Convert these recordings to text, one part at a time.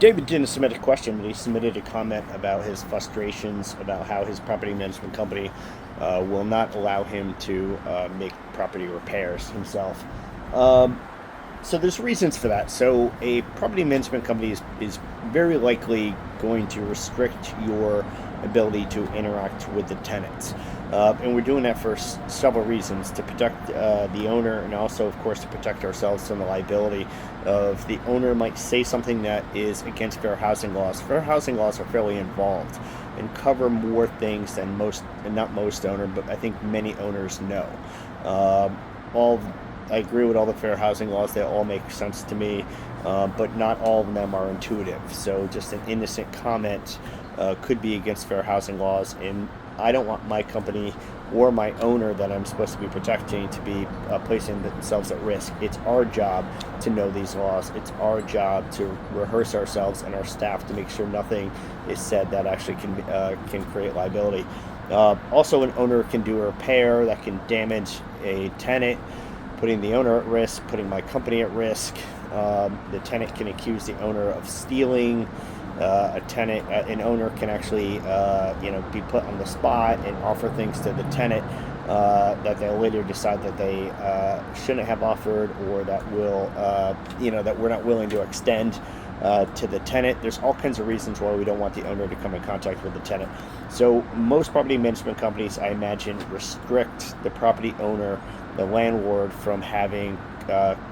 David didn't submit a question, but he submitted a comment about his frustrations about how his property management company will not allow him to make property repairs himself. Um, so there's reasons for that. So a property management company is very likely going to restrict your ability to interact with the tenants. And we're doing that for several reasons to protect the owner, and also, of course, to protect ourselves from the liability of the owner might say something that is against fair housing laws. Fair housing laws are fairly involved and cover more things than most, and not most owner, but I think many owners know. All I agree with all the fair housing laws; they all make sense to me, but not all of them are intuitive. So, just an innocent comment could be against fair housing laws, and I don't want my company or my owner that I'm supposed to be protecting to be placing themselves at risk. It's our job to know these laws. It's our job to rehearse ourselves and our staff to make sure nothing is said that actually can create liability. Also, an owner can do a repair that can damage a tenant, putting the owner at risk, putting my company at risk. The tenant can accuse the owner of stealing. An owner can actually, be put on the spot and offer things to the tenant that they'll later decide that they shouldn't have offered, or that we're not willing to extend to the tenant. There's all kinds of reasons why we don't want the owner to come in contact with the tenant. So most property management companies, I imagine, restrict the property owner, the landlord, from having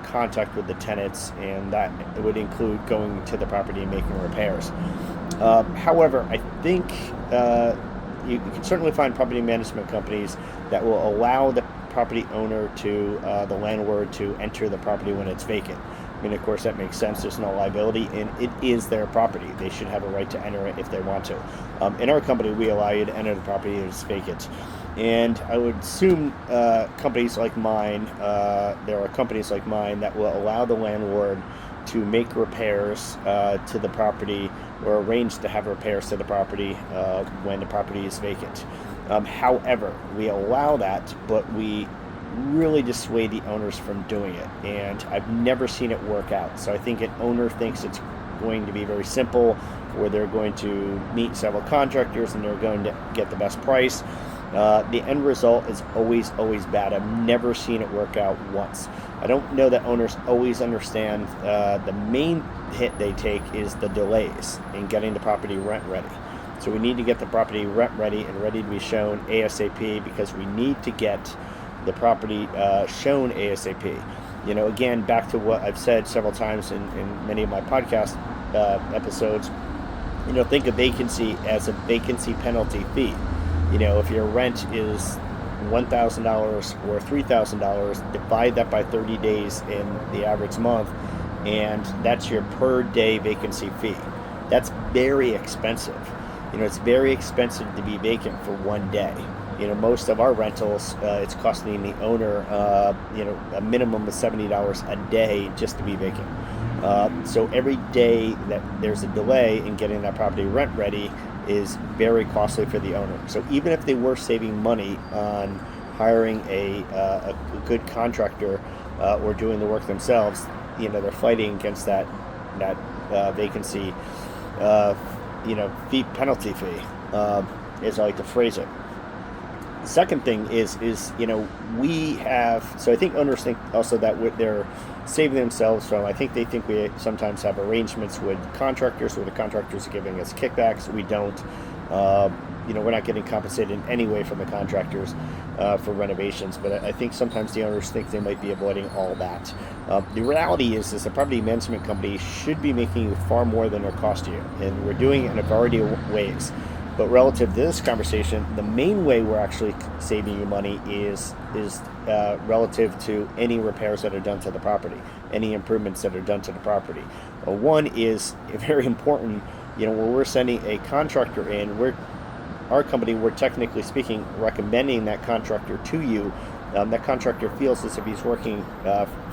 contact with the tenants, and that would include going to the property and making repairs. However, I think you can certainly find property management companies that will allow the property owner the landlord, to enter the property when it's vacant. I mean, of course, that makes sense. There's no liability, and it is their property. They should have a right to enter it if they want to. In our company, we allow you to enter the property if it's vacant. And I would assume companies like mine, there are companies like mine that will allow the landlord to make repairs to the property, or arrange to have repairs to the property when the property is vacant. However, we allow that, but we really dissuade the owners from doing it, and I've never seen it work out. So I think an owner thinks it's going to be very simple, where they're going to meet several contractors and they're going to get the best price. The end result is always bad. I've never seen it work out once. I don't know that owners always understand the main hit they take is the delays in getting the property rent ready. So we need to get the property rent ready and ready to be shown ASAP, because we need to get the property shown ASAP. Again, back to what I've said several times in many of my podcast episodes, think of vacancy as a vacancy penalty fee. If your rent is $1,000 or $3,000, divide that by 30 days in the average month, and that's your per day vacancy fee. That's very expensive. It's very expensive to be vacant for one day. Most of our rentals, it's costing the owner, a minimum of $70 a day just to be vacant. So every day that there's a delay in getting that property rent ready is very costly for the owner. So even if they were saving money on hiring a good contractor or doing the work themselves, they're fighting against that vacancy, penalty fee, as I like to phrase it. Second thing is we have, so I think owners think also that they're saving themselves from, I think they think we sometimes have arrangements with contractors where the contractors are giving us kickbacks. We don't. We're not getting compensated in any way from the contractors for renovations, but I think sometimes the owners think they might be avoiding all that. The reality is a property management company should be making you far more than it costs you, and we're doing it in a variety of ways. But relative to this conversation, the main way we're actually saving you money is relative to any repairs that are done to the property, any improvements that are done to the property. One is very important. When we're sending a contractor in, our company, we're technically speaking recommending that contractor to you. That contractor feels as if he's working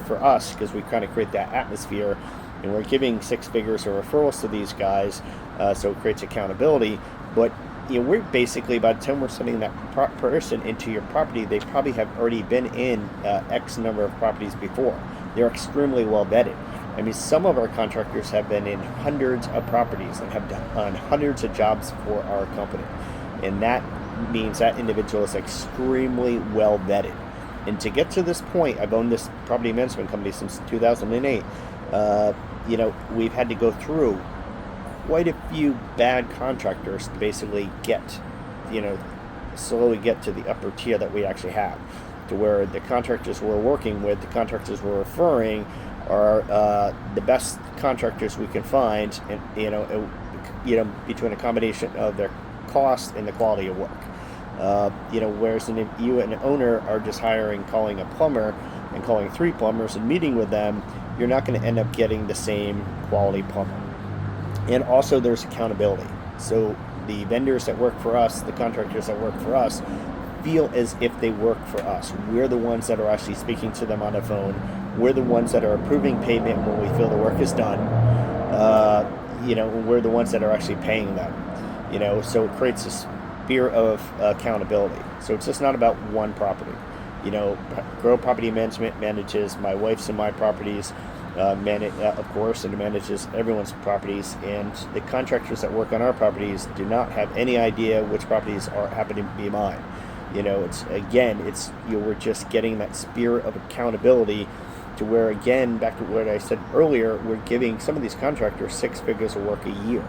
for us, because we kind of create that atmosphere, and we're giving six figures of referrals to these guys, so it creates accountability. But we're basically, by the time we're sending that person into your property, they probably have already been in X number of properties before. They're extremely well vetted. I mean, some of our contractors have been in hundreds of properties and have done hundreds of jobs for our company. And that means that individual is extremely well vetted. And to get to this point, I've owned this property management company since 2008. We've had to go through quite a few bad contractors to basically get, slowly get to the upper tier that we actually have, to where the contractors we're working with, the contractors we're referring, are the best contractors we can find, and between a combination of their cost and the quality of work. Whereas if you and an owner are just calling a plumber and calling 3 plumbers and meeting with them, you're not going to end up getting the same quality plumber. And also there's accountability. So the vendors that work for us, the contractors that work for us, feel as if they work for us. We're the ones that are actually speaking to them on the phone. We're the ones that are approving payment when we feel the work is done. We're the ones that are actually paying them. So it creates this spirit of accountability. So it's just not about one property. Grow Property Management manages my wife's and my properties, of course, and it manages everyone's properties. And the contractors that work on our properties do not have any idea which properties happen to be mine. We're just getting that spirit of accountability, to where, again, back to what I said earlier, we're giving some of these contractors 6 figures of work a year.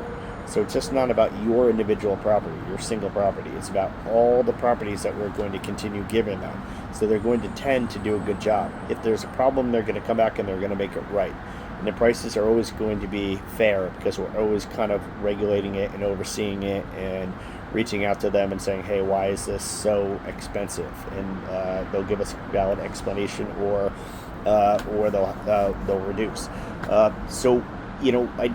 So it's just not about your individual property, your single property. It's about all the properties that we're going to continue giving them. So they're going to tend to do a good job. If there's a problem, they're going to come back and they're going to make it right. And the prices are always going to be fair, because we're always kind of regulating it and overseeing it and reaching out to them and saying, hey, why is this so expensive? And they'll give us a valid explanation, or they'll reduce. I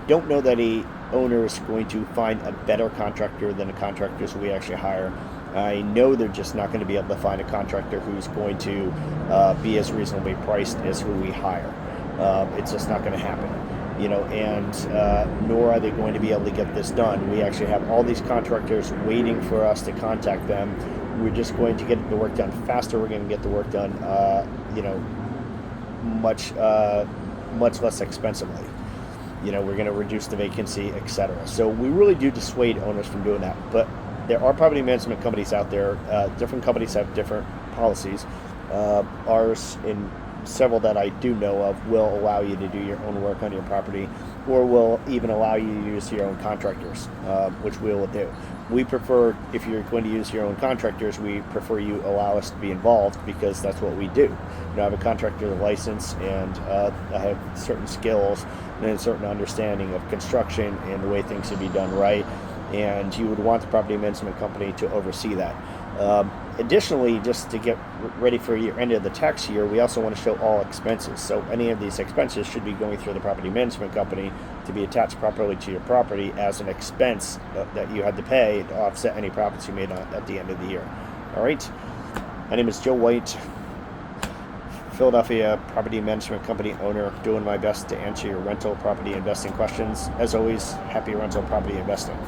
don't know that a owner is going to find a better contractor than the contractors we actually hire. I know they're just not going to be able to find a contractor who's going to be as reasonably priced as who we hire. It's just not going to happen. Nor are they going to be able to get this done. We actually have all these contractors waiting for us to contact them. We're just going to get the work done faster. We're going to get the work done, much less expensively. We're going to reduce the vacancy, etc. So we really do dissuade owners from doing that. But there are property management companies out there. Different companies have different policies. Ours, and several that I do know of, will allow you to do your own work on your property, or will even allow you to use your own contractors, which we will do. We prefer, if you're going to use your own contractors, we prefer you allow us to be involved, because that's what we do. I have a contractor license, and I have certain skills and a certain understanding of construction and the way things should be done right, and you would want the property management company to oversee that. Additionally, just to get ready for your end of the tax year, we also want to show all expenses. So any of these expenses should be going through the property management company to be attached properly to your property as an expense that you had to pay to offset any profits you made at the end of the year. All right. My name is Joe White, Philadelphia Property Management Company owner, doing my best to answer your rental property investing questions. As always, happy rental property investing.